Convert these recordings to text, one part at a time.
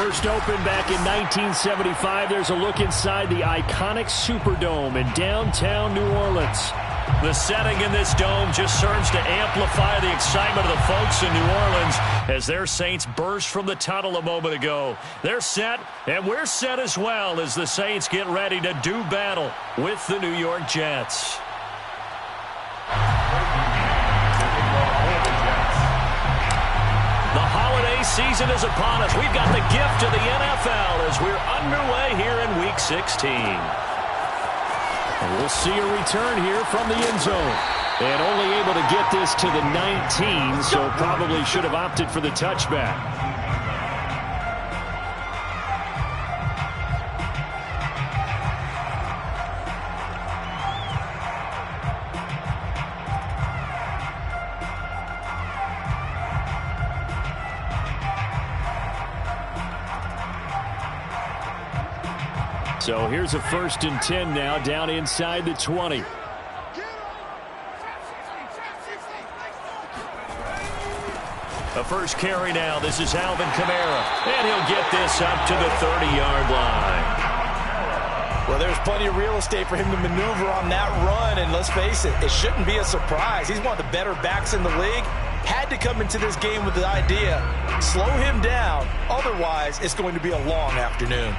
First opened back in 1975. There's a look inside the iconic Superdome in downtown New Orleans. The setting in this dome just serves to amplify the excitement of the folks in New Orleans as their Saints burst from the tunnel a moment ago. They're set, and we're set as well as the Saints get ready to do battle with the New York Jets. The holiday season is upon us. We've got the gift of the NFL as we're underway here in Week 16. And we'll see a return here from the end zone. And only able to get this to the 19, so probably should have opted for the touchback. So here's a 1st and 10 now, down inside the 20. A first carry now. This is Alvin Kamara. And he'll get this up to the 30-yard line. Well, there's plenty of real estate for him to maneuver on that run. And let's face it, it shouldn't be a surprise. He's one of the better backs in the league. Had to come into this game with the idea, slow him down. Otherwise, it's going to be a long afternoon.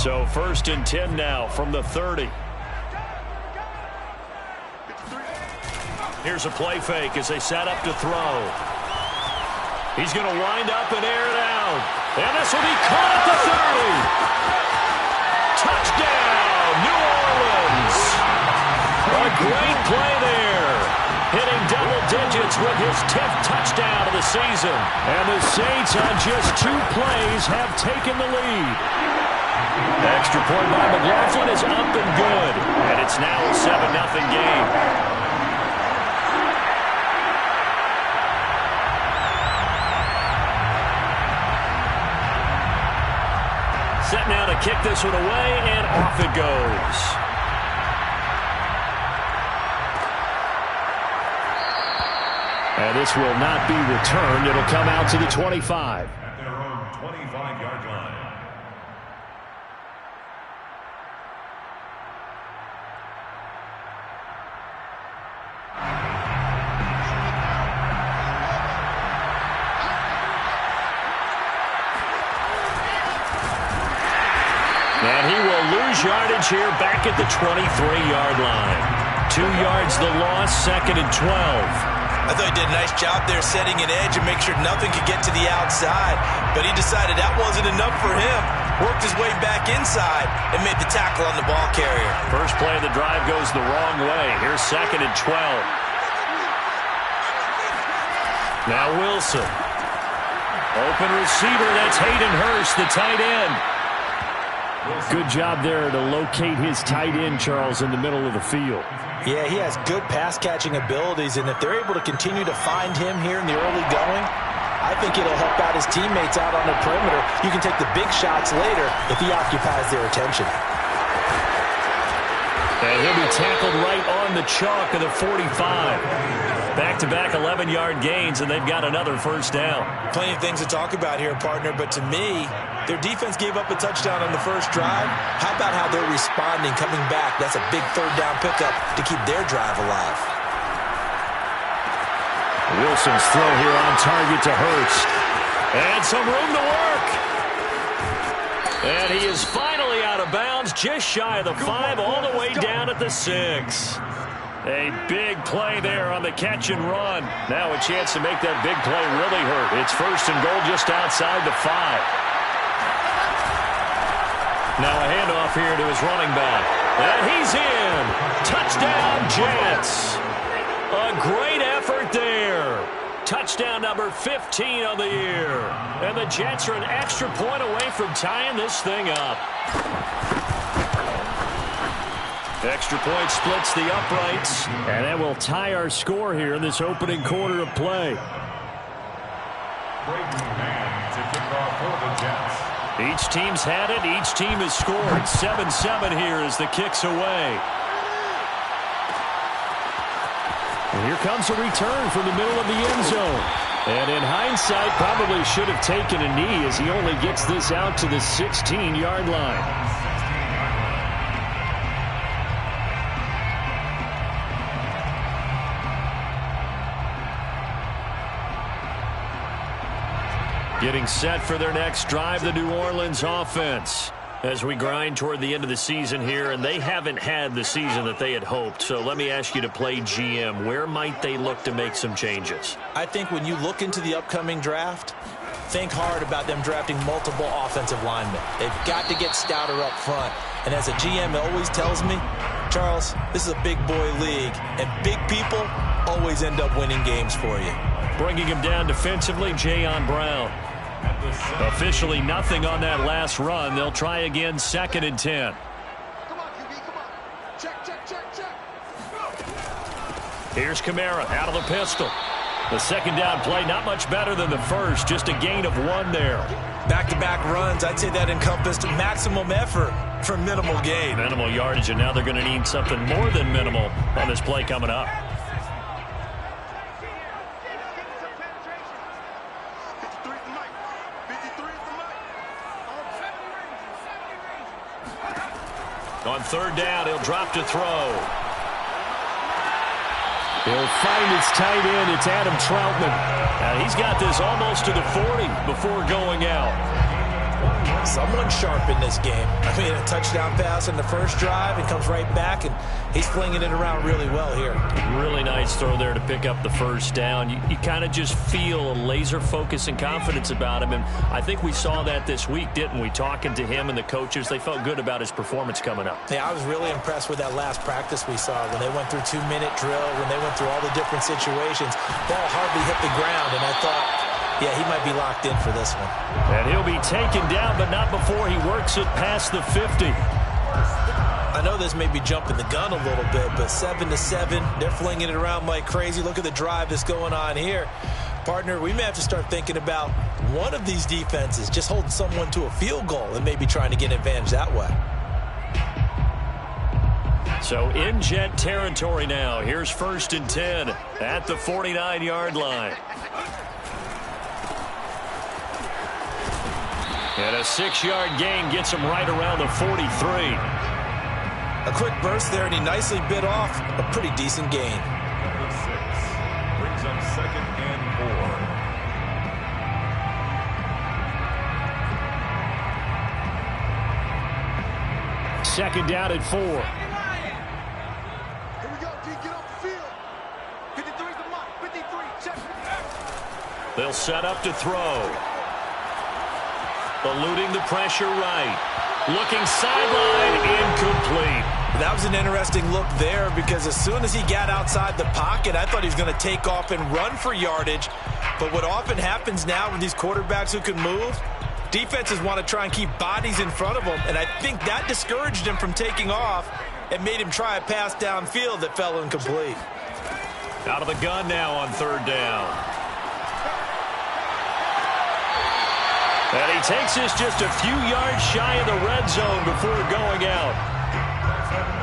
So 1st and 10 now from the 30. Here's a play fake as they set up to throw. He's going to wind up and air it out. And this will be caught at the 30. Touchdown, New Orleans. A great play there. Hitting double digits with his 10th touchdown of the season. And the Saints on just 2 plays have taken the lead. Extra point by McLaughlin is up and good. And it's now a 7-0 game. Set now to kick this one away, and off it goes. And this will not be returned. It'll come out to the 25. At their own 25-yard line. And he will lose yardage here back at the 23-yard line. 2 yards the loss, 2nd and 12. I thought he did a nice job there setting an edge and make sure nothing could get to the outside. But he decided that wasn't enough for him. Worked his way back inside and made the tackle on the ball carrier. First play of the drive goes the wrong way. Here's 2nd and 12. Now Wilson. Open receiver, that's Hayden Hurst, the tight end. Good job there to locate his tight end, Charles, in the middle of the field. Yeah, he has good pass-catching abilities, and if they're able to continue to find him here in the early going, I think it'll help out his teammates out on the perimeter. You can take the big shots later if he occupies their attention. And he'll be tackled right on the chalk of the 45. Back-to-back 11-yard gains, and they've got another first down. Plenty of things to talk about here, partner, but to me, their defense gave up a touchdown on the first drive. How about how they're responding, coming back? That's a big third down pickup to keep their drive alive. Wilson's throw here on target to Hurst. And some room to work. And he is finally out of bounds, just shy of the 5, all the way down at the 6. A big play there on the catch and run. Now a chance to make that big play really hurt. It's 1st and goal just outside the 5. Now a handoff here to his running back. And he's in. Touchdown, Jets. A great effort there. Touchdown number 15 on the year. And the Jets are an extra point away from tying this thing up. Extra point splits the uprights. And that will tie our score here in this opening quarter of play. Brayton Man to kick off for the Jets. Each team's had it. Each team has scored. 7-7 here as the kick's away. And here comes a return from the middle of the end zone. And in hindsight, probably should have taken a knee as he only gets this out to the 16-yard line. Getting set for their next drive, the New Orleans offense. As we grind toward the end of the season here, and they haven't had the season that they had hoped. So let me ask you to play GM. Where might they look to make some changes? I think when you look into the upcoming draft, think hard about them drafting multiple offensive linemen. They've got to get stouter up front. And as a GM always tells me, Charles, this is a big boy league, and big people always end up winning games for you. Bringing him down defensively, Jayon Brown. Officially nothing on that last run. They'll try again, 2nd and 10. Come on, QB, come on. Check. Here's Kamara out of the pistol. The second down play, not much better than the first, just a gain of 1 there. Back-to-back runs, I'd say that encompassed maximum effort for minimal gain. Minimal yardage, and now they're going to need something more than minimal on this play coming up. On 3rd down, he'll drop to throw. He'll find his tight end. It's Adam Troutman. Now he's got this almost to the 40 before going out. Someone sharp in this game. I mean, a touchdown pass in the first drive and comes right back, and he's flinging it around really well here. Really nice throw there to pick up the first down. You kind of just feel a laser focus and confidence about him, and I think we saw that this week, didn't we? Talking to him and the coaches, they felt good about his performance coming up. Yeah, I was really impressed with that last practice we saw when they went through 2-minute drill, when they went through all the different situations. Ball hardly hit the ground, and I thought, yeah, he might be locked in for this one. And he'll be taken down, but not before he works it past the 50. I know this may be jumping the gun a little bit, but 7-7, they're flinging it around like crazy. Look at the drive that's going on here. Partner, we may have to start thinking about one of these defenses just holding someone to a field goal and maybe trying to get an advantage that way. So in Jet territory now. Here's 1st and 10 at the 49-yard line. And a 6-yard gain gets him right around the 43. A quick burst there, and he nicely bit off a pretty decent gain. Number 6 brings up 2nd and 4. 2nd down at 4. Here we go, D. Get off the field. 53's the mark. 53, check. They'll set up to throw. Eluding the pressure right. Looking sideline, incomplete. That was an interesting look there because as soon as he got outside the pocket, I thought he was going to take off and run for yardage. But what often happens now with these quarterbacks who can move, defenses want to try and keep bodies in front of them, and I think that discouraged him from taking off and made him try a pass downfield that fell incomplete. Out of the gun now on 3rd down. And he takes this just a few yards shy of the red zone before going out.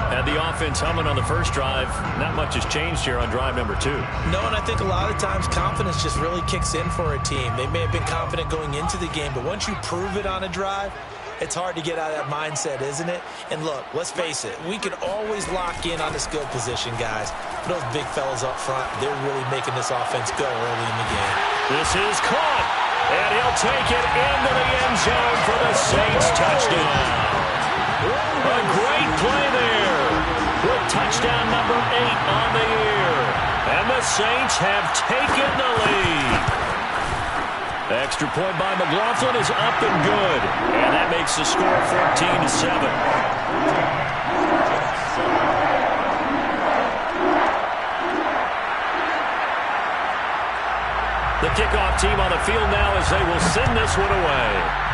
Had the offense humming on the first drive. Not much has changed here on drive number 2. No, and I think a lot of times confidence just really kicks in for a team. They may have been confident going into the game, but once you prove it on a drive, it's hard to get out of that mindset, isn't it? And look, let's face it, we can always lock in on the skill position, guys. But those big fellas up front, they're really making this offense go early in the game. This is caught, and he'll take it into the end zone for the Saints touchdown. A great play there with touchdown number 8 on the year. And the Saints have taken the lead. Extra point by McLaughlin is up and good. And that makes the score 14-7. The kickoff team on the field now as they will send this one away.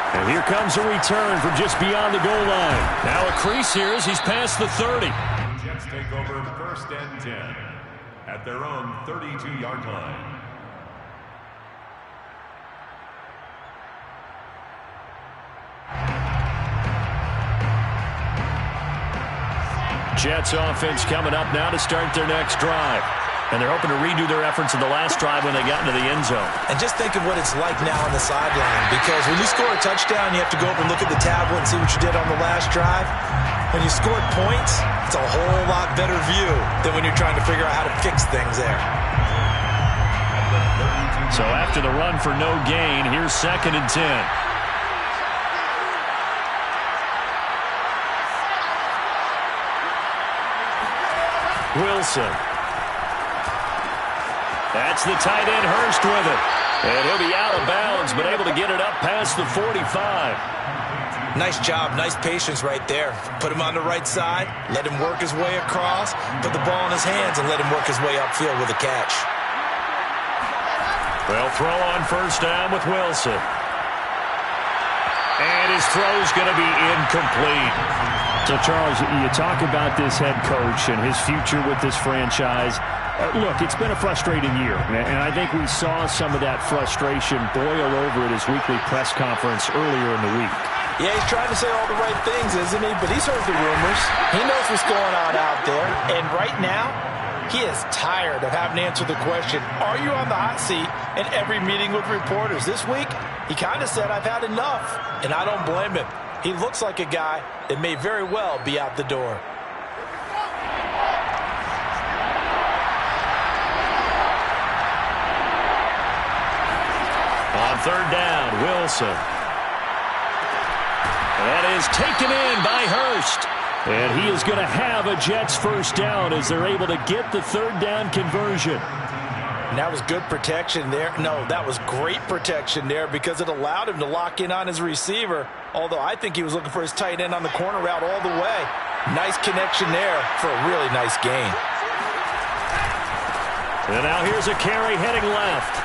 And here comes a return from just beyond the goal line. Now a crease here as he's past the 30. Jets take over 1st and 10 at their own 32-yard line. Jets offense coming up now to start their next drive. And they're hoping to redo their efforts in the last drive when they got into the end zone. And just think of what it's like now on the sideline. Because when you score a touchdown, you have to go over and look at the tablet and see what you did on the last drive. When you scored points, it's a whole lot better view than when you're trying to figure out how to fix things there. So after the run for no gain, here's 2nd and 10. Wilson. That's the tight end, Hurst, with it. And he'll be out of bounds, but able to get it up past the 45. Nice job, nice patience right there. Put him on the right side, let him work his way across, put the ball in his hands, and let him work his way upfield with a catch. Well, throw on first down with Wilson. And his throw's going to be incomplete. So, Charles, you talk about this head coach and his future with this franchise. Look, it's been a frustrating year, and I think we saw some of that frustration boil over at his weekly press conference earlier in the week. Yeah, he's trying to say all the right things, isn't he? But he's heard the rumors. He knows what's going on out there. And right now, he is tired of having to answer the question, are you on the hot seat in every meeting with reporters? This week, he kind of said, I've had enough. And I don't blame him. He looks like a guy that may very well be out the door. On 3rd down, Wilson. That is taken in by Hurst. And he is going to have a Jets first down as they're able to get the 3rd down conversion. And that was good protection there. No, that was great protection there because it allowed him to lock in on his receiver. Although I think he was looking for his tight end on the corner route all the way. Nice connection there for a really nice gain. And now here's a carry heading left.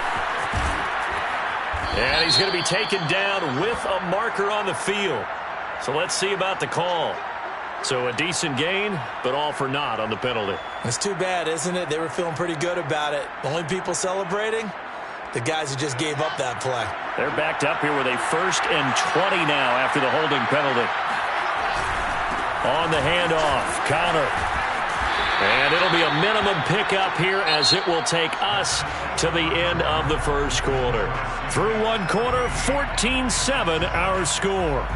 And he's going to be taken down with a marker on the field. So let's see about the call. So a decent gain, but all for naught on the penalty. It's too bad, isn't it? They were feeling pretty good about it. Only people celebrating, the guys who just gave up that play. They're backed up here with a 1st and 20 now after the holding penalty. On the handoff, Connor. And it'll be a minimum pickup here as it will take us to the end of the first quarter. Through one quarter, 14-7 our score.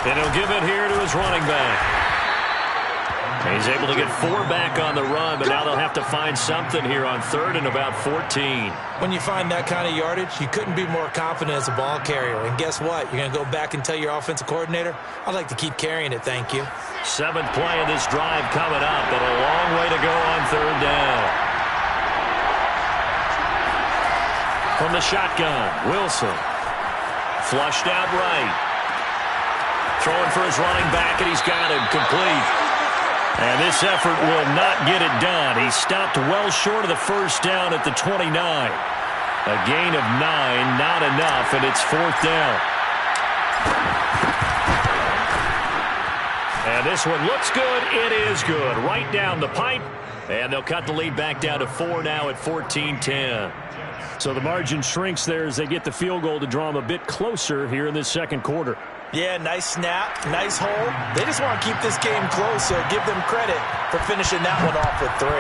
And he'll give it here to his running back. He's able to get 4 back on the run, but now they'll have to find something here on 3rd and about 14. When you find that kind of yardage, you couldn't be more confident as a ball carrier. And guess what? You're going to go back and tell your offensive coordinator, I'd like to keep carrying it, thank you. 7th play of this drive coming up, but a long way to go on 3rd down. From the shotgun, Wilson. Flushed out right. Throwing for his running back, and he's got him complete. And this effort will not get it done. He stopped well short of the first down at the 29. A gain of 9, not enough, and it's 4th down. And this one looks good. It is good. Right down the pipe. And they'll cut the lead back down to 4 now at 14-10. So the margin shrinks there as they get the field goal to draw them a bit closer here in this 2nd quarter. Yeah, nice snap, nice hold. They just want to keep this game close, so give them credit for finishing that one off with 3.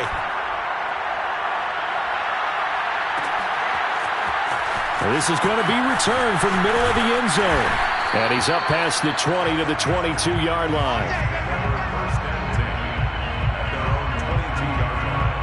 Well, this is going to be returned from the middle of the end zone. And he's up past the 20 to the 22-yard line. First and 10 at their own 22-yard line.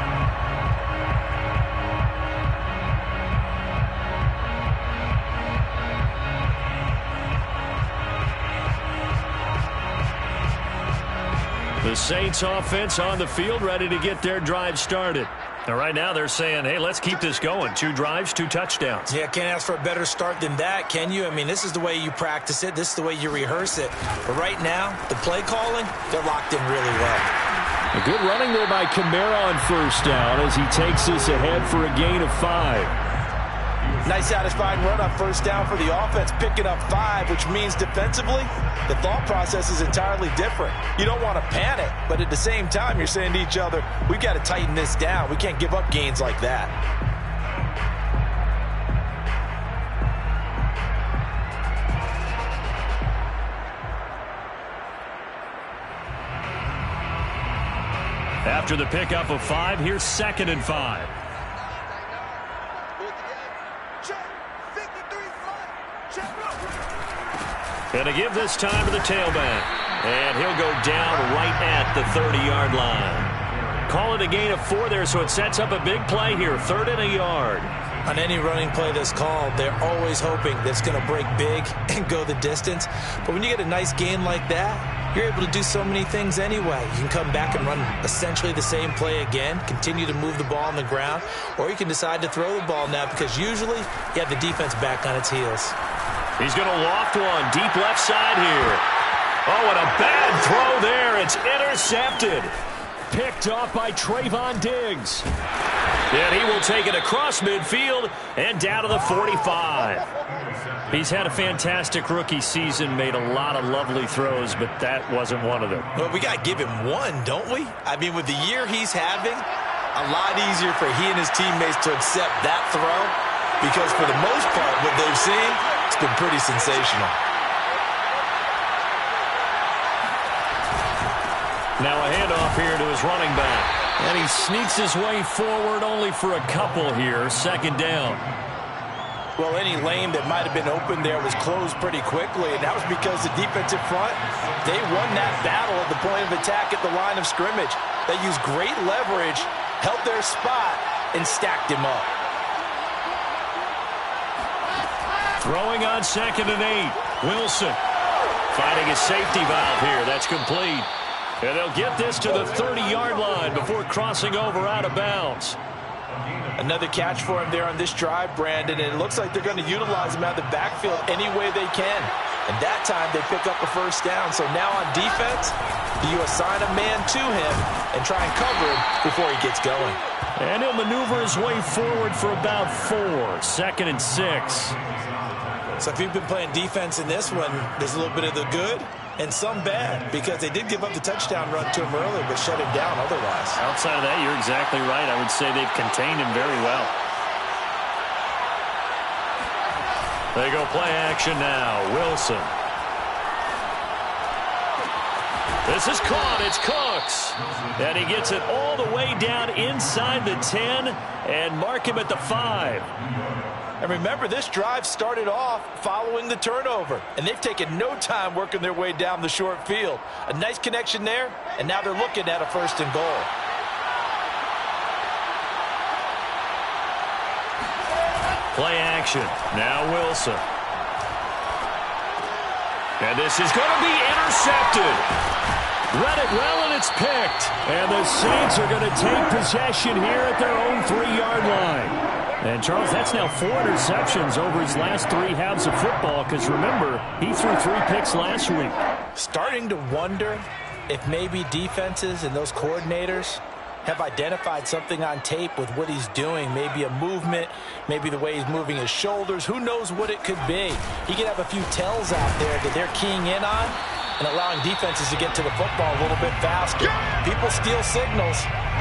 The Saints offense on the field, ready to get their drive started. Now, right now they're saying, hey, let's keep this going. 2 drives, 2 touchdowns. Yeah, can't ask for a better start than that, can you? I mean, this is the way you practice it. This is the way you rehearse it. But right now, the play calling, they're locked in really well. A good running there by Kamara on first down as he takes this ahead for a gain of 5. Nice satisfying run on first down for the offense, picking up 5, which means defensively, the thought process is entirely different. You don't want to panic, but at the same time, you're saying to each other, we've got to tighten this down. We can't give up gains like that. After the pickup of 5, here's 2nd and 5. And to give this time to the tailback. And he'll go down right at the 30-yard line. Call it a gain of 4 there, so it sets up a big play here. 3rd and a yard. On any running play that's called, they're always hoping that it's going to break big and go the distance. But when you get a nice gain like that, you're able to do so many things anyway. You can come back and run essentially the same play again, continue to move the ball on the ground, or you can decide to throw the ball now because usually you have the defense back on its heels. He's going to loft one deep left side here. Oh, and a bad throw there. It's intercepted. Picked off by Trayvon Diggs. And he will take it across midfield and down to the 45. He's had a fantastic rookie season, made a lot of lovely throws, but that wasn't one of them. Well, we got to give him one, don't we? I mean, with the year he's having, a lot easier for he and his teammates to accept that throw because for the most part, what they've seen, it's been pretty sensational. Now a handoff here to his running back. And he sneaks his way forward only for a couple here. 2nd down. Well, any lane that might have been open there was closed pretty quickly, and that was because the defensive front, they won that battle at the point of attack at the line of scrimmage. They used great leverage, held their spot, and stacked him up. Throwing on 2nd and 8. Wilson finding a safety valve here. That's complete. And they'll get this to the 30-yard line before crossing over out of bounds. Another catch for him there on this drive, Brandon, and it looks like they're going to utilize him out of the backfield any way they can. And that time they pick up a first down. So now on defense, you assign a man to him and try and cover him before he gets going. And he'll maneuver his way forward for about 4. 2nd and 6. So if you've been playing defense in this one, there's a little bit of the good and some bad because they did give up the touchdown run to him earlier but shut him down otherwise. Outside of that, you're exactly right. I would say they've contained him very well. They go play action now. Wilson. This is caught. It's Cooks. And he gets it all the way down inside the 10 and mark him at the 5. And remember, this drive started off following the turnover, and they've taken no time working their way down the short field. A nice connection there, and now they're looking at a 1st and goal. Play action. Now Wilson. And this is going to be intercepted. Read it well, and it's picked. And the Saints are going to take possession here at their own 3-yard line. And, Charles, that's now 4 interceptions over his last 3 halves of football because, remember, he threw 3 picks last week. Starting to wonder if maybe defenses and those coordinators have identified something on tape with what he's doing. Maybe a movement, maybe the way he's moving his shoulders. Who knows what it could be? He could have a few tells out there that they're keying in on and allowing defenses to get to the football a little bit faster. People steal signals.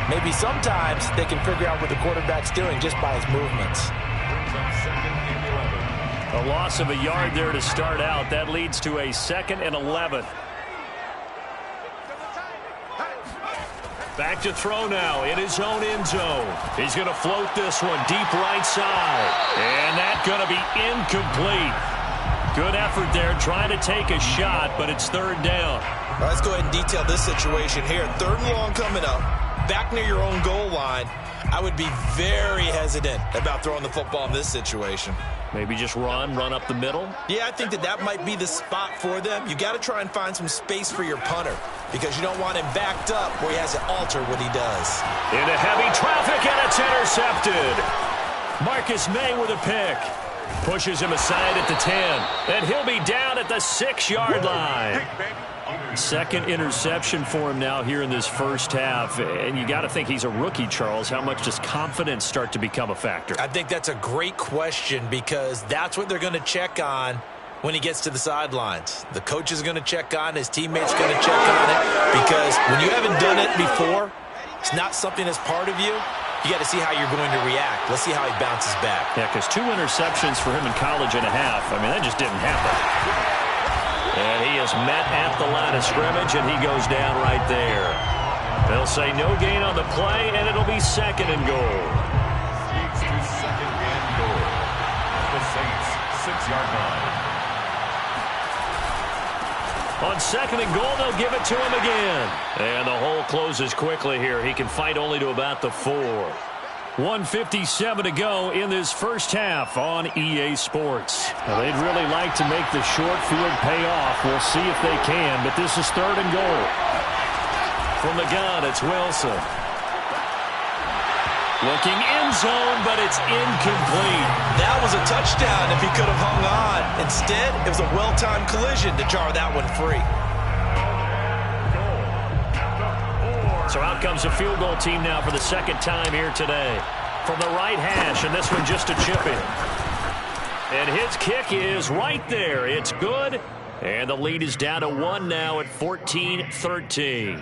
Maybe sometimes they can figure out what the quarterback's doing just by his movements. A loss of a yard there to start out. That leads to a 2nd and 11. Back to throw now in his own end zone. He's going to float this one deep right side. And that's going to be incomplete. Good effort there trying to take a shot, but it's 3rd down. All right, let's go ahead and detail this situation here. 3rd and long coming up. Back near your own goal line. I would be very hesitant about throwing the football in this situation. Maybe just run up the middle? Yeah, I think that might be the spot for them. You got to try and find some space for your punter because you don't want him backed up where he has to alter what he does. Into heavy traffic, and it's intercepted. Marcus May with a pick. Pushes him aside at the 10. And he'll be down at the 6-yard line. Second interception for him now here in this first half. And you got to think he's a rookie, Charles. How much does confidence start to become a factor? I think that's a great question because that's what they're going to check on when he gets to the sidelines. The coach is going to check on, his teammates going to check on it, because when you haven't done it before, it's not something that's part of you. You got to see how you're going to react. Let's see how he bounces back. Yeah, because 2 interceptions for him in college and a half. I mean, that just didn't happen. And he is met at the line of scrimmage, and he goes down right there. They'll say no gain on the play, and it'll be 2nd and goal. Leads to 2nd and goal. The Saints, 6-yard line. On 2nd and goal, they'll give it to him again. And the hole closes quickly here. He can fight only to about the 4. 1:57 to go in this first half on EA Sports. Now, they'd really like to make the short field pay off. We'll see if they can, but this is 3rd and goal. From the gun, it's Wilson. Looking end zone, but it's incomplete. That was a touchdown if he could have hung on. Instead, it was a well-timed collision to jar that one free. So out comes the field goal team now for the 2nd time here today. From the right hash, and this one just a chip in. And his kick is right there. It's good. And the lead is down to 1 now at 14-13.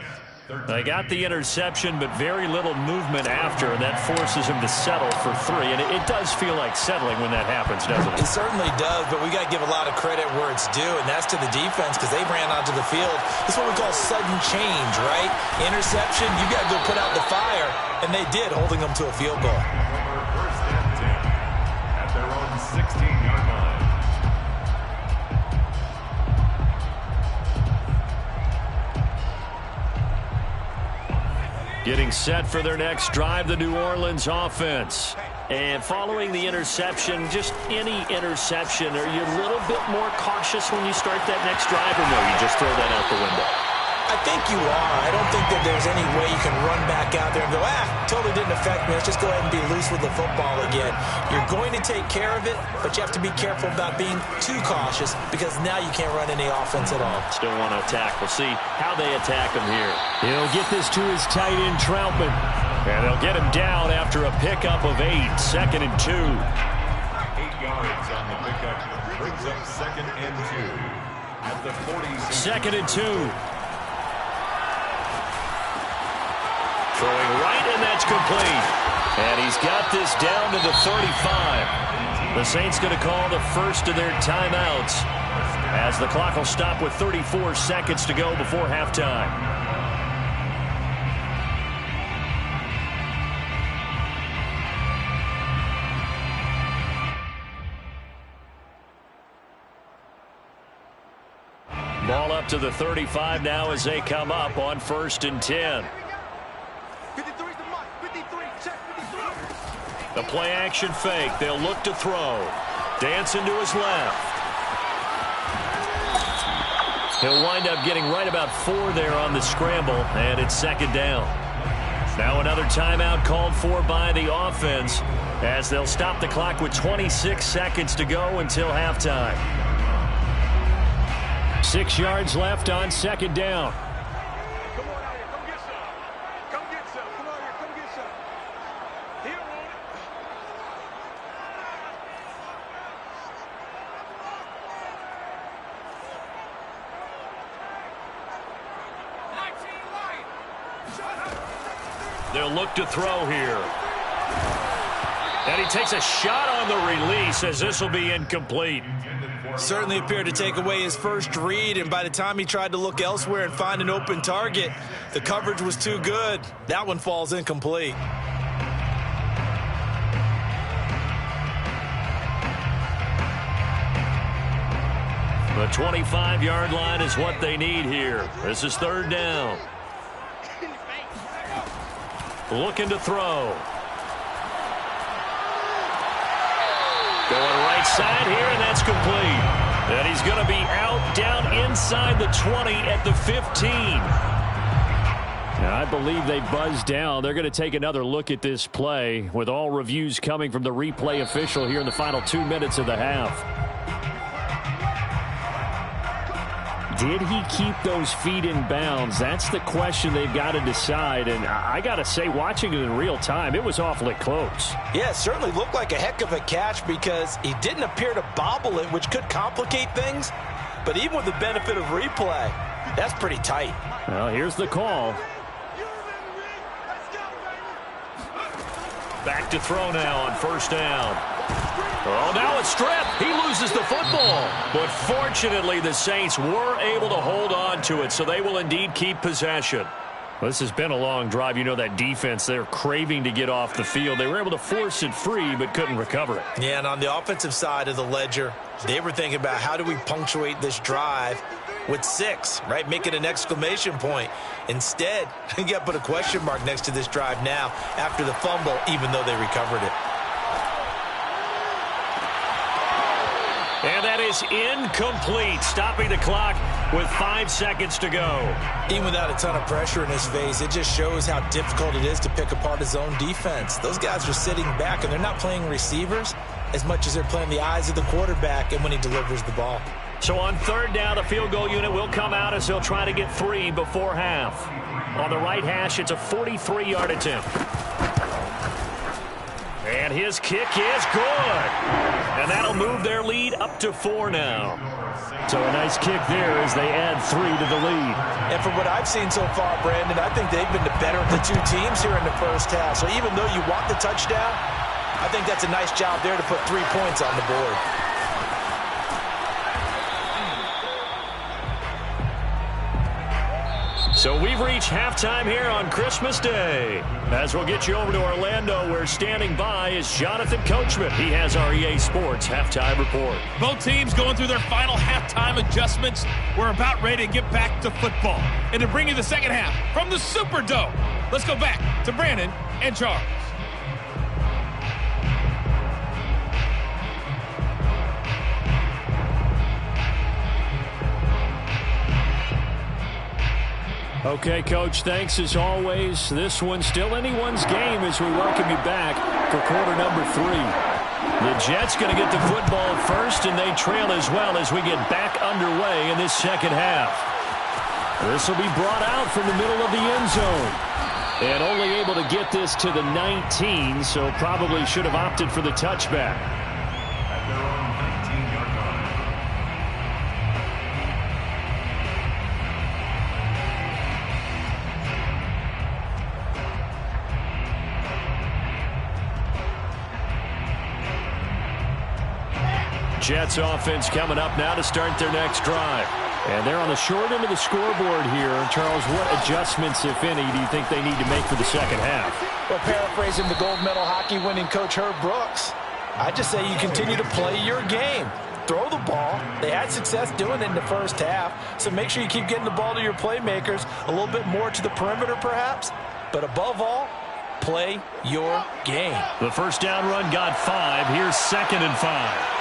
They got the interception, but very little movement after, and that forces him to settle for 3. And it does feel like settling when that happens, doesn't it? It certainly does, but we got to give a lot of credit where it's due, and that's to the defense because they ran onto the field. This is what we call sudden change, right? Interception, you got to go put out the fire, and they did, holding them to a field goal. 1st and 10 at their own 16-yard line. Getting set for their next drive, the New Orleans offense. And following the interception, just any interception, are you a little bit more cautious when you start that next drive, or no, you just throw that out the window? I think you are. I don't think that there's any way you can run back out there and go, totally didn't affect me. Let's just go ahead and be loose with the football again. You're going to take care of it, but you have to be careful about being too cautious because now you can't run any offense at all. Still want to attack. We'll see how they attack him here. He'll get this to his tight end, Troutman. And they'll get him down after a pickup of 8. 2nd and 2. 8 yards on the pickup. Brings up 2nd and 2 at the 40. 2nd and 2. Throwing right, and that's complete. And he's got this down to the 35. The Saints going to call the first of their timeouts as the clock will stop with 34 seconds to go before halftime. Ball up to the 35 now as they come up on 1st and 10. 53's the mark. 53. Check 53. The play action fake. They'll look to throw. Dancing to his left. He'll wind up getting right about 4 there on the scramble, and it's 2nd down. Now another timeout called for by the offense as they'll stop the clock with 26 seconds to go until halftime. 6 yards left on 2nd down. Come on out here. Come get some. Come get some. Come on here. Come get some. He don't want it. They'll look to throw here. And he takes a shot on the release as this will be incomplete. Certainly appeared to take away his first read, and by the time he tried to look elsewhere and find an open target, the coverage was too good. That one falls incomplete. The 25-yard line is what they need here. This is 3rd down. Looking to throw. Going right side here, and that's complete. And he's going to be out down inside the 20 at the 15. Now I believe they buzzed down. They're going to take another look at this play with all reviews coming from the replay official here in the final 2 minutes of the half. Did he keep those feet in bounds? That's the question they've got to decide. And I got to say, watching it in real time, it was awfully close. Yeah, it certainly looked like a heck of a catch because he didn't appear to bobble it, which could complicate things. But even with the benefit of replay, that's pretty tight. Well, here's the call. Back to throw now on first down. Oh, now it's stripped. He loses the football. But fortunately, the Saints were able to hold on to it, so they will indeed keep possession. Well, this has been a long drive. You know that defense, they're craving to get off the field. They were able to force it free, but couldn't recover it. Yeah, and on the offensive side of the ledger, they were thinking about how do we punctuate this drive with 6, right? Make it an exclamation point. Instead, you got to put a question mark next to this drive now after the fumble, even though they recovered it. And that is incomplete, stopping the clock with 5 seconds to go. Even without a ton of pressure in his face, it just shows how difficult it is to pick apart his own defense. Those guys are sitting back, and they're not playing receivers as much as they're playing the eyes of the quarterback and when he delivers the ball. So on third down, the field goal unit will come out as they'll try to get 3 before half. On the right hash, it's a 43-yard attempt. And his kick is good. And that'll move their lead up to 4 now. So a nice kick there as they add 3 to the lead. And from what I've seen so far, Brandon, I think they've been the better of the 2 teams here in the first half. So even though you want the touchdown, I think that's a nice job there to put 3 points on the board. So we've reached halftime here on Christmas Day. As we'll get you over to Orlando, where standing by is Jonathan Coachman. He has our EA Sports Halftime Report. Both teams going through their final halftime adjustments. We're about ready to get back to football. And to bring you the second half from the Superdome, let's go back to Brandon and Charles. Okay, Coach, thanks as always. This one's still anyone's game as we welcome you back for quarter number 3. The Jets going to get the football first, and they trail as well as we get back underway in this second half. This will be brought out from the middle of the end zone. And only able to get this to the 19, so probably should have opted for the touchback. At their own 19-yard line. Jets offense coming up now to start their next drive. And they're on the short end of the scoreboard here. Charles, what adjustments, if any, do you think they need to make for the second half? Well, paraphrasing the gold medal hockey winning coach Herb Brooks, I just say you continue to play your game. Throw the ball. They had success doing it in the first half, so make sure you keep getting the ball to your playmakers, a little bit more to the perimeter perhaps, but above all, play your game. The first down run got 5. Here's 2nd and 5.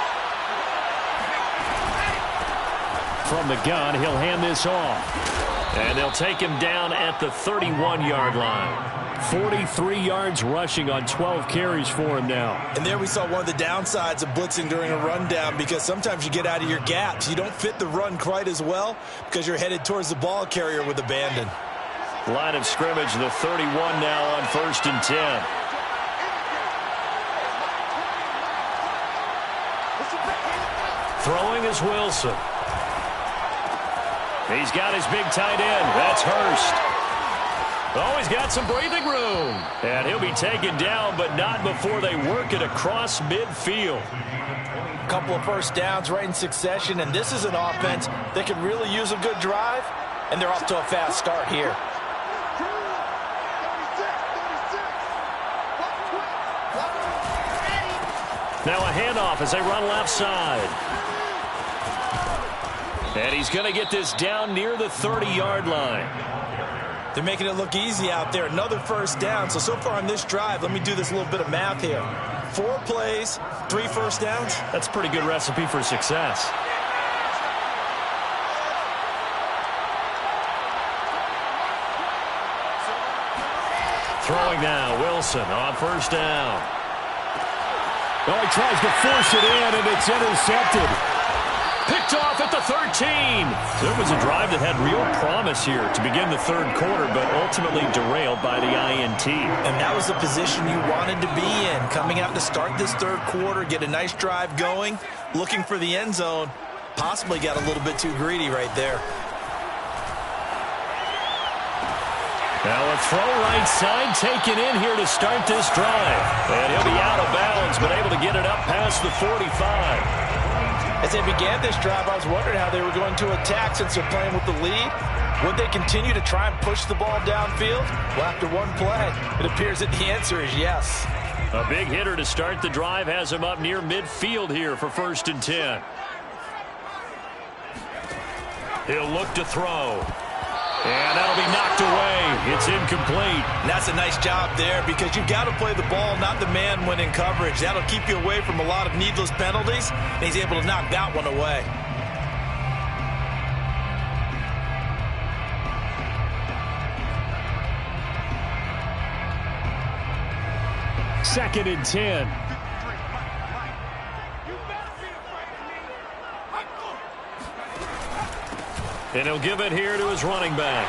From the gun, he'll hand this off. And they'll take him down at the 31-yard line. 43 yards rushing on 12 carries for him now. And there we saw one of the downsides of blitzing during a rundown, because sometimes you get out of your gaps. You don't fit the run quite as well because you're headed towards the ball carrier with abandon. Line of scrimmage, the 31 now on 1st and 10. Throwing is Wilson. He's got his big tight end. That's Hurst. Oh, he's got some breathing room. And he'll be taken down, but not before they work it across midfield. A couple of first downs right in succession, and this is an offense that can really use a good drive, and they're off to a fast start here. Now a handoff as they run left side. And he's going to get this down near the 30-yard line. They're making it look easy out there. Another first down. So far on this drive, let me do this little bit of math here. 4 plays, 3 first downs. That's a pretty good recipe for success. throwing now. Wilson on first down. Oh, he tries to force it in, and it's intercepted. Picked off at the 13. It was a drive that had real promise here to begin the third quarter, but ultimately derailed by the INT. And that was the position you wanted to be in, coming out to start this third quarter, get a nice drive going, looking for the end zone. Possibly got a little bit too greedy right there. Now a throw right side taken in here to start this drive. And he'll be out of bounds, but able to get it up past the 45. As they began this drive, I was wondering how they were going to attack since they're playing with the lead. Would they continue to try and push the ball downfield? Well, after one play, it appears that the answer is yes. A big hitter to start the drive has him up near midfield here for 1st and 10. He'll look to throw. And that'll be knocked away. It's incomplete. And that's a nice job there because you've got to play the ball, not the man when in coverage. That'll keep you away from a lot of needless penalties. And he's able to knock that one away. Second and 10. And he'll give it here to his running back.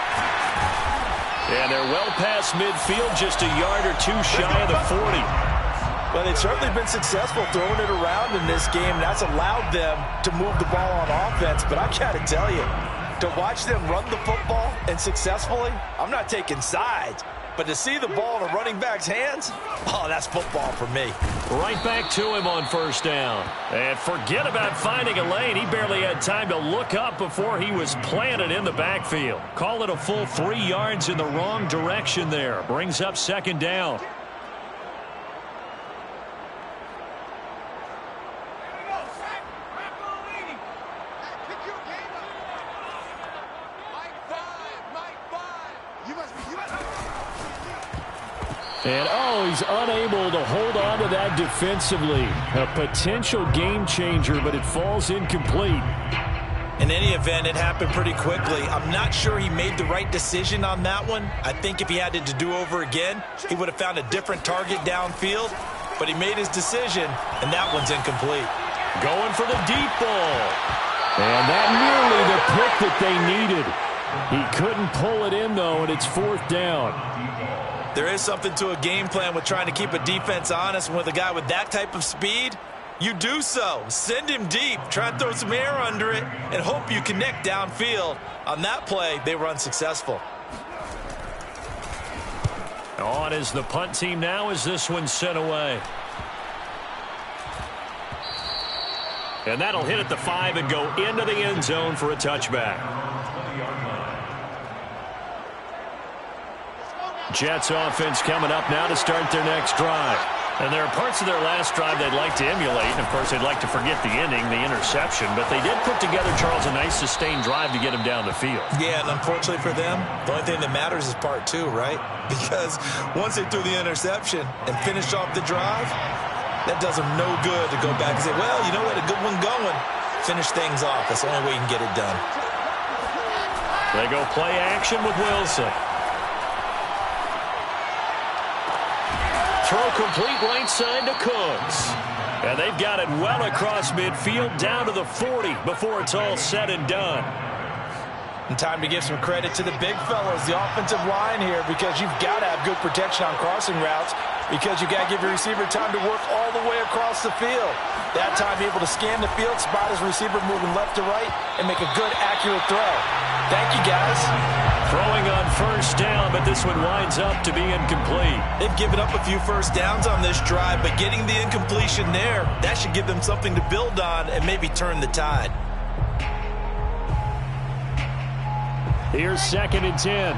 And they're well past midfield, just a yard or two shy of the 40. Well, they've certainly been successful throwing it around in this game. That's allowed them to move the ball on offense. But I got to tell you, to watch them run the football and successfully, I'm not taking sides. But to see the ball in a running back's hands, oh, that's football for me. Right back to him on first down. And forget about finding a lane. He barely had time to look up before he was planted in the backfield. Call it a full 3 yards in the wrong direction there. Brings up 2nd down. And, oh, he's unable to hold on to that defensively. A potential game changer, but it falls incomplete. In any event, it happened pretty quickly. I'm not sure he made the right decision on that one. I think if he had it to do over again, he would have found a different target downfield. But he made his decision, and that one's incomplete. Going for the deep ball. And that nearly the pick that they needed. He couldn't pull it in, though, and it's 4th down. There is something to a game plan with trying to keep a defense honest. With a guy with that type of speed, you do so. Send him deep. Try and throw some air under it and hope you connect downfield. On that play, they were unsuccessful. On is the punt team now as this one's sent away. And that'll hit at the 5 and go into the end zone for a touchback. Jets offense coming up now to start their next drive. And there are parts of their last drive they'd like to emulate. And, of course, they'd like to forget the ending, the interception. But they did put together, Charles, a nice sustained drive to get him down the field. Yeah, and unfortunately for them, the only thing that matters is part 2, right? Because once they threw the interception and finished off the drive, that does them no good to go back and say, well, you know, we had a good one going. Finish things off. That's the only way you can get it done. They go play action with Wilson. Throw complete right side to Cooks. And they've got it well across midfield down to the 40 before it's all said and done. And time to give some credit to the big fellas, the offensive line here, because you've got to have good protection on crossing routes because you've got to give your receiver time to work all the way across the field. That time able to scan the field, spot his receiver moving left to right, and make a good, accurate throw. Thank you, guys. Throwing on first down, but this one winds up to be incomplete. They've given up a few first downs on this drive, but getting the incompletion there, that should give them something to build on and maybe turn the tide. Here's 2nd and 10.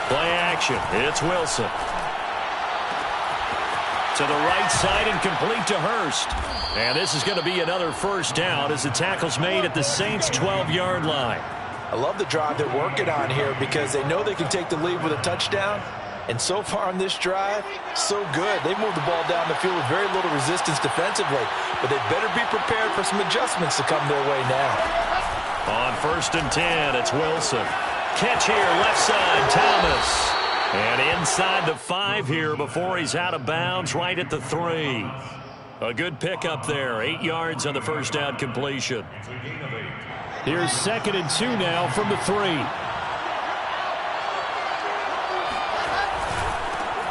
Play action. It's Wilson. To the right side and complete to Hurst. And this is going to be another first down as the tackle's made at the Saints' 12-yard line. I love the drive they're working on here because they know they can take the lead with a touchdown. And so far on this drive, so good. They've moved the ball down the field with very little resistance defensively. But they better be prepared for some adjustments to come their way now. On 1st and 10, it's Wilson. Catch here, left side, Thomas. And inside the 5 here before he's out of bounds, right at the 3. A good pickup there. 8 yards on the first down completion. Here's 2nd and 2 now from the 3.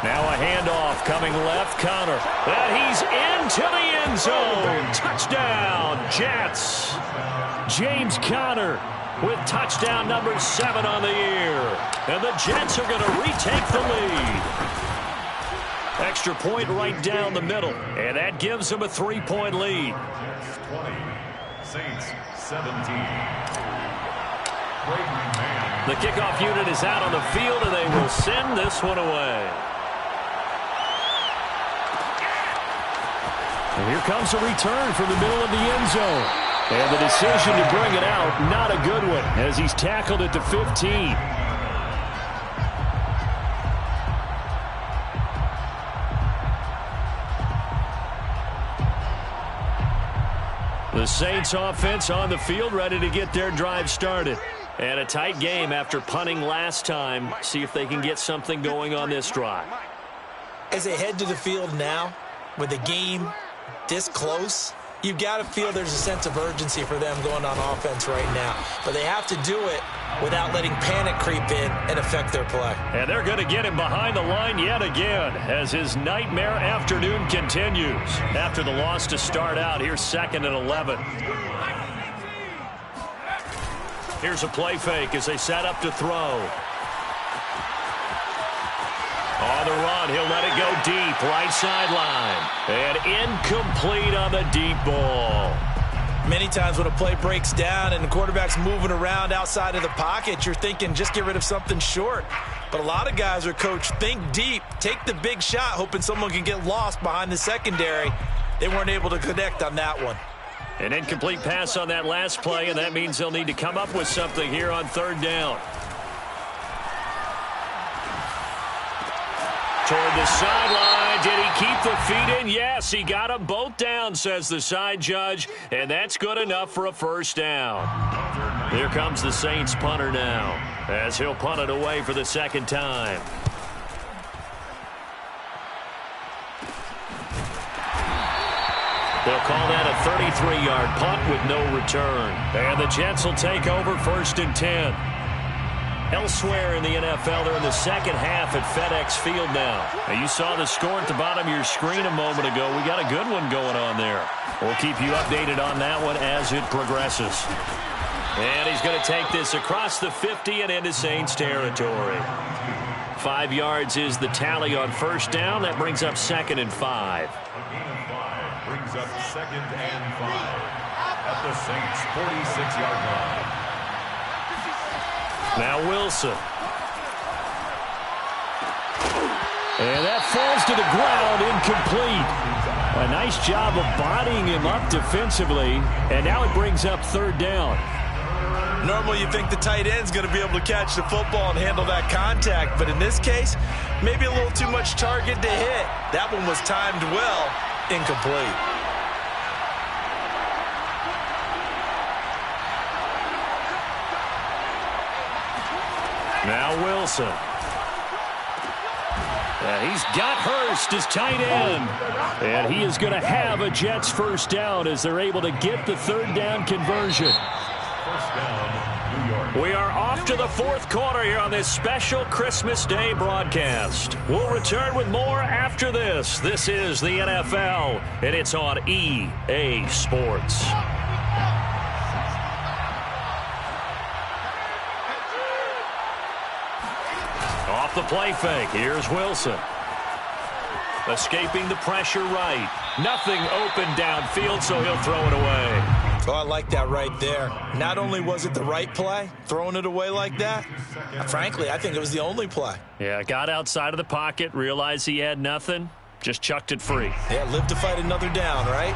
Now a handoff coming left, Connor. And he's into the end zone. Touchdown, Jets. James Conner with touchdown number 7 on the year. And the Jets are going to retake the lead. Extra point right down the middle. And that gives them a 3-point lead. 20. Saints 17. The kickoff unit is out on the field, and they will send this one away. And here comes a return from the middle of the end zone. And the decision to bring it out, not a good one, as he's tackled at the 15. The Saints offense on the field, ready to get their drive started. And a tight game after punting last time. See if they can get something going on this drive. As they head to the field now, with the game this close, you've got to feel there's a sense of urgency for them going on offense right now. But they have to do it without letting panic creep in and affect their play. And they're going to get him behind the line yet again as his nightmare afternoon continues. After the loss to start out, here's 2nd and 11. Here's a play fake as they set up to throw. On the run, he'll let it go deep, right sideline. And incomplete on the deep ball. Many times when a play breaks down and the quarterback's moving around outside of the pocket, you're thinking just get rid of something short. But a lot of guys are coached, think deep, take the big shot, hoping someone can get lost behind the secondary. They weren't able to connect on that one. An incomplete pass on that last play, and that means they'll need to come up with something here on 3rd down. Toward the sideline. Did he keep the feet in? Yes, he got them both down, says the side judge, and that's good enough for a 1st down. Here comes the Saints punter now, as he'll punt it away for the 2nd time. They'll call that a 33-yard punt with no return. And the Jets will take over 1st and 10. Elsewhere in the NFL, they're in the 2nd half at FedEx Field now. Now, you saw the score at the bottom of your screen a moment ago. We got a good one going on there. We'll keep you updated on that one as it progresses. And he's going to take this across the 50 and into Saints territory. 5 yards is the tally on 1st down. That brings up 2nd and 5. A gain of 5 brings up 2nd and 5 at the Saints' 46-yard line. Now Wilson. And that falls to the ground, incomplete. A nice job of bodying him up defensively, and now it brings up 3rd down. Normally you think the tight end's going to be able to catch the football and handle that contact, but in this case, maybe a little too much target to hit. That one was timed well, incomplete. Now Wilson. He's got Hurst as tight end. And he is going to have a Jets 1st down as they're able to get the 3rd down conversion. 1st down, New York. We are off to the 4th quarter here on this special Christmas Day broadcast. We'll return with more after this. This is the NFL, and it's on EA Sports. Off the play fake. Here's Wilson. Escaping the pressure right. Nothing open downfield, so he'll throw it away. Oh, I like that right there. Not only was it the right play, throwing it away like that, frankly, I think it was the only play. Yeah, got outside of the pocket, realized he had nothing, just chucked it free. Yeah, live to fight another down, right?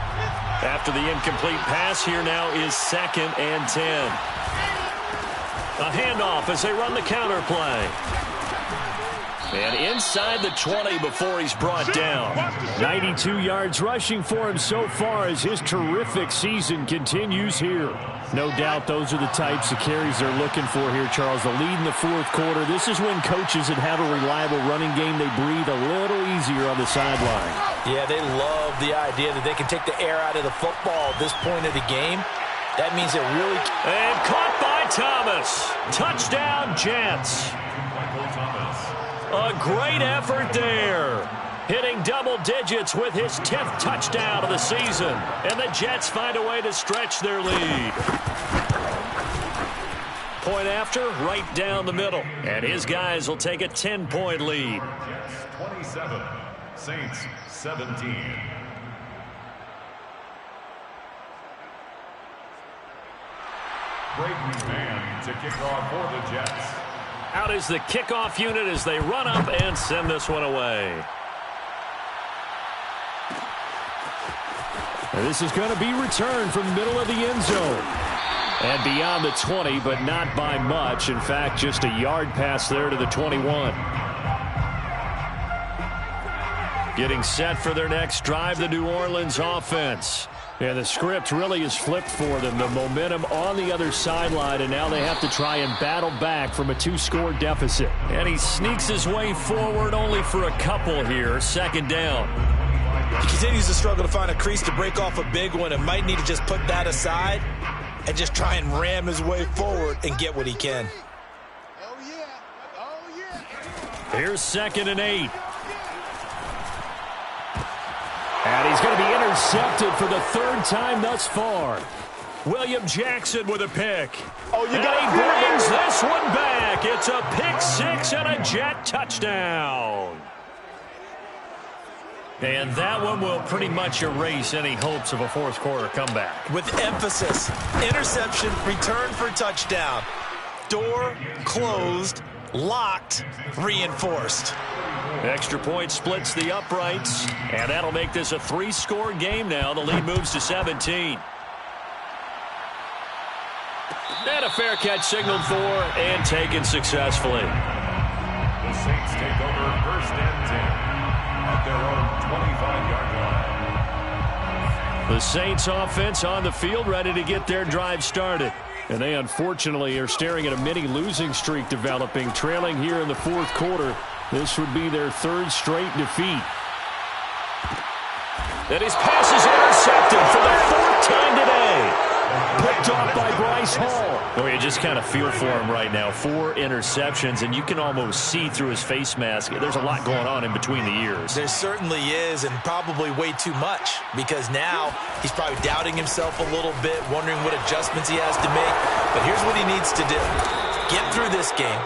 After the incomplete pass, here now is 2nd and 10. A handoff as they run the counter play. And inside the 20 before he's brought down. 92 yards rushing for him so far as his terrific season continues here. No doubt those are the types of carries they're looking for here, Charles. The lead in the fourth quarter. This is when coaches that have a reliable running game, they breathe a little easier on the sideline. Yeah, they love the idea that they can take the air out of the football at this point of the game. That means it really... And caught by Thomas. Touchdown, Jets. A great effort there. Hitting double digits with his 10th touchdown of the season. And the Jets find a way to stretch their lead. Point after, right down the middle. And his guys will take a 10-point lead. Jets 27, Saints 17. Gmen to kick off for the Jets. Out is the kickoff unit as they run up and send this one away. And this is going to be returned from the middle of the end zone. And beyond the 20, but not by much. In fact, just a yard pass there to the 21. Getting set for their next drive, the New Orleans offense. And the script really is flipped for them. The momentum on the other sideline, and now they have to try and battle back from a 2-score deficit. And he sneaks his way forward only for a couple here. Second down. He continues to struggle to find a crease to break off a big one and might need to just put that aside and just try and ram his way forward and get what he can. Here's 2nd and 8. And he's going to be intercepted for the 3rd time thus far. William Jackson with a pick. Oh, you and he brings this one back. It's a pick 6 and a Jet touchdown. And that one will pretty much erase any hopes of a fourth quarter comeback. With emphasis, interception, return for touchdown. Door closed, locked, reinforced. Extra point splits the uprights, and that'll make this a 3-score game now. The lead moves to 17. And a fair catch signaled for and taken successfully. The Saints take over 1st and 10 at their own 25-yard line. The Saints offense on the field ready to get their drive started. And they unfortunately are staring at a mini losing streak developing, trailing here in the fourth quarter. This would be their 3rd straight defeat. And his pass is intercepted for the 4th time today. Picked off by Bryce Hall. Well, you just kind of feel for him right now. 4 interceptions, and you can almost see through his face mask. There's a lot going on in between the ears. There certainly is, and probably way too much, because now he's probably doubting himself a little bit, wondering what adjustments he has to make. But here's what he needs to do. Get through this game,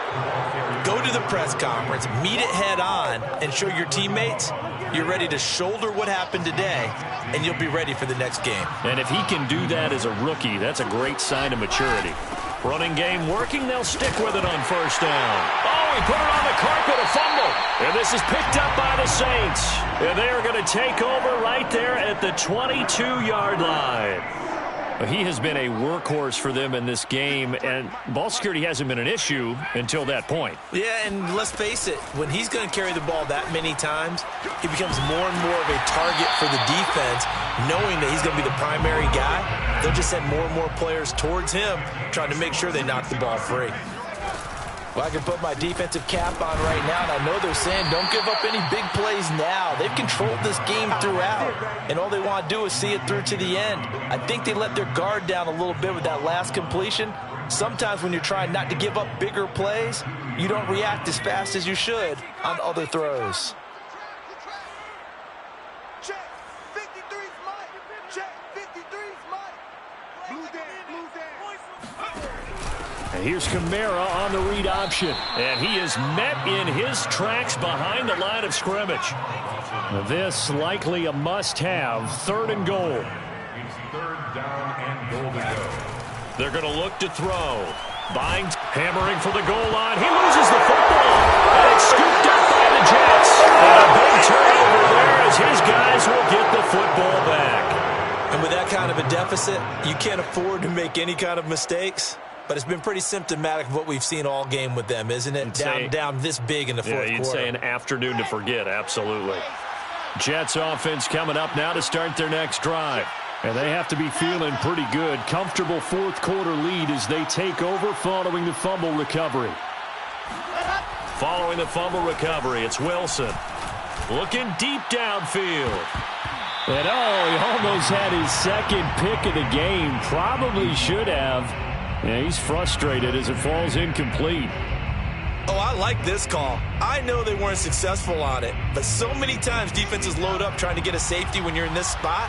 go to the press conference, meet it head on, and show your teammates you're ready to shoulder what happened today, and you'll be ready for the next game. And if he can do that as a rookie, that's a great sign of maturity. Running game working, they'll stick with it on 1st down. Oh, he put it on the carpet, a fumble. And this is picked up by the Saints. And they are going to take over right there at the 22-yard line. He has been a workhorse for them in this game, and ball security hasn't been an issue until that point. Yeah, and let's face it, when he's going to carry the ball that many times, he becomes more and more of a target for the defense, knowing that he's going to be the primary guy. They'll just send more and more players towards him, trying to make sure they knock the ball free. Well, I can put my defensive cap on right now, and I know they're saying don't give up any big plays now. They've controlled this game throughout, and all they want to do is see it through to the end. I think they let their guard down a little bit with that last completion. Sometimes when you're trying not to give up bigger plays, you don't react as fast as you should on other throws. Check. 53's Mike. Check. 53's Mike. Blue down. And here's Kamara on the read option. And he is met in his tracks behind the line of scrimmage. This likely a must-have. 3rd and goal. It's 3rd down and goal to go. They're going to look to throw. Bynes hammering for the goal line. He loses the football. And it's scooped up by the Jets. And a big turnover there as his guys will get the football back. And with that kind of a deficit, you can't afford to make any kind of mistakes. but it's been pretty symptomatic of what we've seen all game with them, isn't it? Down this big in the fourth quarter. You'd say an afternoon to forget, absolutely. Jets offense coming up now to start their next drive. And they have to be feeling pretty good. Comfortable fourth quarter lead as they take over following the fumble recovery. Following the fumble recovery, it's Wilson. Looking deep downfield. And he almost had his second pick of the game. Probably should have. Yeah, he's frustrated as it falls incomplete. Oh, I like this call. I know they weren't successful on it, but so many times defenses load up trying to get a safety when you're in this spot.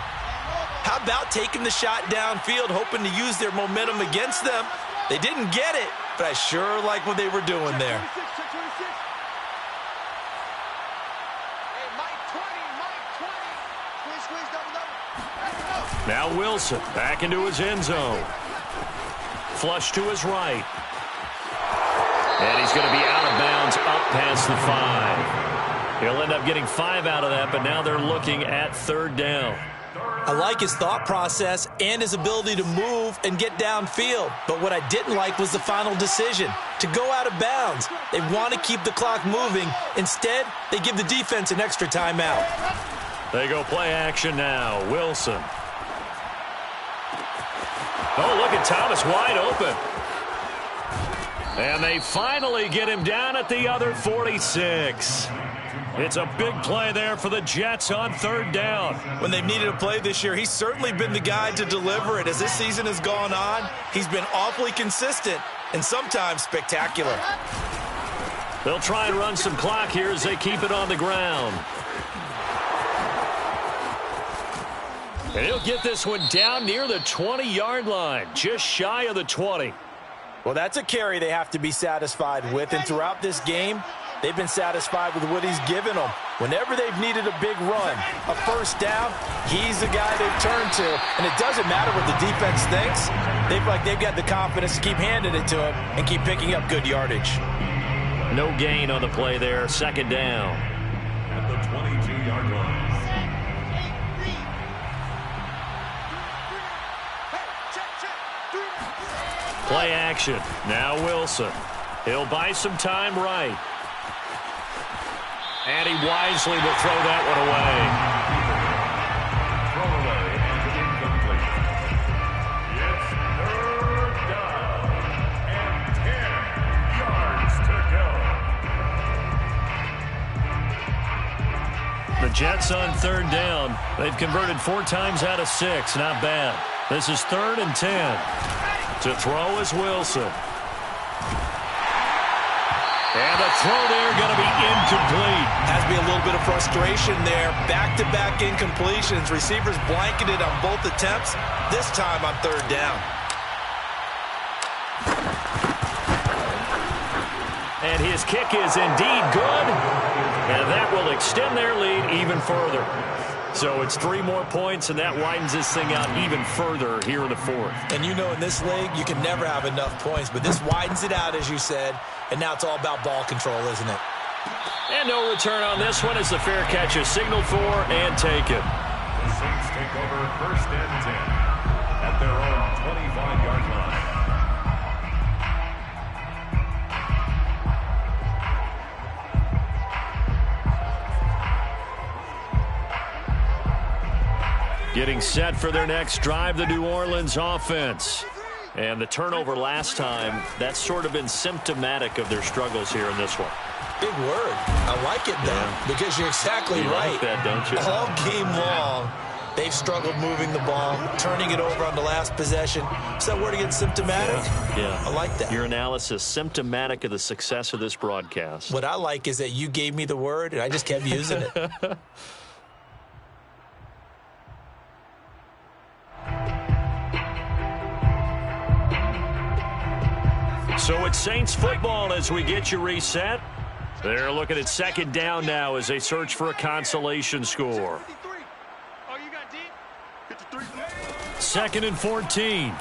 How about taking the shot downfield, hoping to use their momentum against them? They didn't get it, but I sure like what they were doing there. Now Wilson back into his end zone. Flush to his right. And he's going to be out of bounds up past the 5. He'll end up getting 5 out of that, but now they're looking at third down. I like his thought process and his ability to move and get downfield. But what I didn't like was the final decision, to go out of bounds. They want to keep the clock moving. Instead, they give the defense an extra timeout. They go play action now. Wilson. Oh, look at Thomas wide open. And they finally get him down at the other 46. It's a big play there for the Jets on third down. When they've needed a play this year, he's certainly been the guy to deliver it. As this season has gone on, he's been awfully consistent and sometimes spectacular. They'll try and run some clock here as they keep it on the ground. And he'll get this one down near the 20-yard line, just shy of the 20. Well, that's a carry they have to be satisfied with, and throughout this game, they've been satisfied with what he's given them. Whenever they've needed a big run, a first down, he's the guy they've turned to. And it doesn't matter what the defense thinks. They've got the confidence to keep handing it to him and keep picking up good yardage. No gain on the play there, second down. At the 22-yard line. Play action. Now Wilson. He'll buy some time right. And he wisely will throw that one away. Throw away and incomplete. It's third down and 10 yards to go. The Jets on third down. They've converted 4 times out of 6. Not bad. This is 3rd and 10. To throw is Wilson. And the throw there going to be incomplete. Has to be a little bit of frustration there. Back-to-back incompletions. Receivers blanketed on both attempts. This time on third down. And his kick is indeed good. And that will extend their lead even further. So it's 3 more points, and that widens this thing out even further here in the 4th. And you know in this league, you can never have enough points, but this widens it out, as you said, and now it's all about ball control, isn't it? And no return on this one as the fair catch is signaled for and taken. The Saints take over 1st and 10 at their own 25-yard line. Getting set for their next drive, the New Orleans offense. And the turnover last time, that's sort of been symptomatic of their struggles here in this one. Big word. I like it, though, because you're exactly right. Like that, don't you? All game long, they've struggled moving the ball, turning it over on the last possession. Is that word again, symptomatic? Yeah. I like that. Your analysis, symptomatic of the success of this broadcast. What I like is that you gave me the word, and I just kept using it. So it's Saints football as we get you reset. They're looking at second down now as they search for a consolation score. 2nd and 14.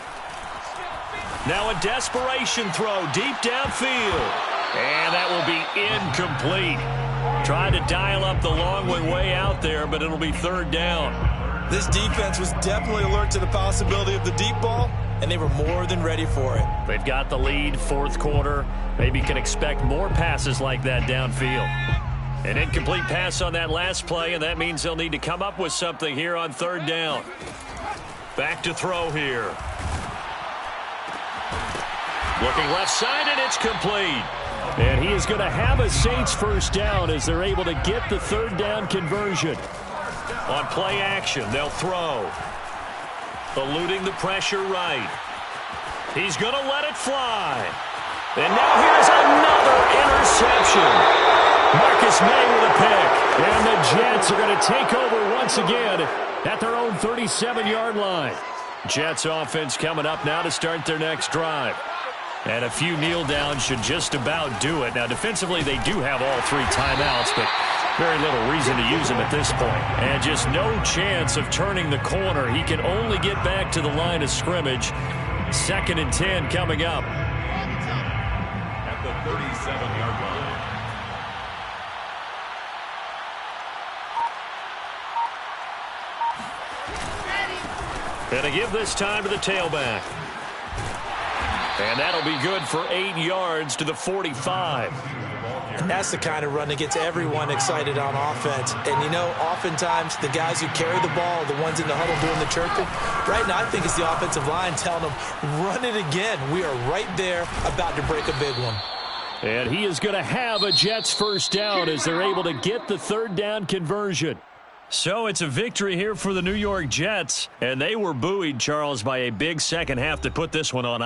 Now a desperation throw deep downfield. And that will be incomplete. Trying to dial up the long way out there, but it'll be 3rd down. This defense was definitely alert to the possibility of the deep ball, and they were more than ready for it. They've got the lead, fourth quarter. Maybe can expect more passes like that downfield. An incomplete pass on that last play, and that means they'll need to come up with something here on third down. Back to throw here. Looking left side, and it's complete. And he is going to have a Saints first down as they're able to get the third down conversion. On play action, they'll throw. Eluding the pressure right. He's going to let it fly. And now here's another interception. Marcus May with a pick. And the Jets are going to take over once again at their own 37-yard line. Jets offense coming up now to start their next drive. And a few kneel downs should just about do it. Now, defensively, they do have all three timeouts, but very little reason to use them at this point. And just no chance of turning the corner. He can only get back to the line of scrimmage. 2nd and 10 coming up. At the 37-yard line. And to give this time to the tailback. And that'll be good for 8 yards to the 45. And that's the kind of run that gets everyone excited on offense. And, you know, oftentimes the guys who carry the ball, the ones in the huddle doing the chirping, right now I think it's the offensive line telling them, run it again. We are right there about to break a big one. And he is going to have a Jets first down as they're able to get the third down conversion. So it's a victory here for the New York Jets. And they were buoyed, Charles, by a big second half to put this one on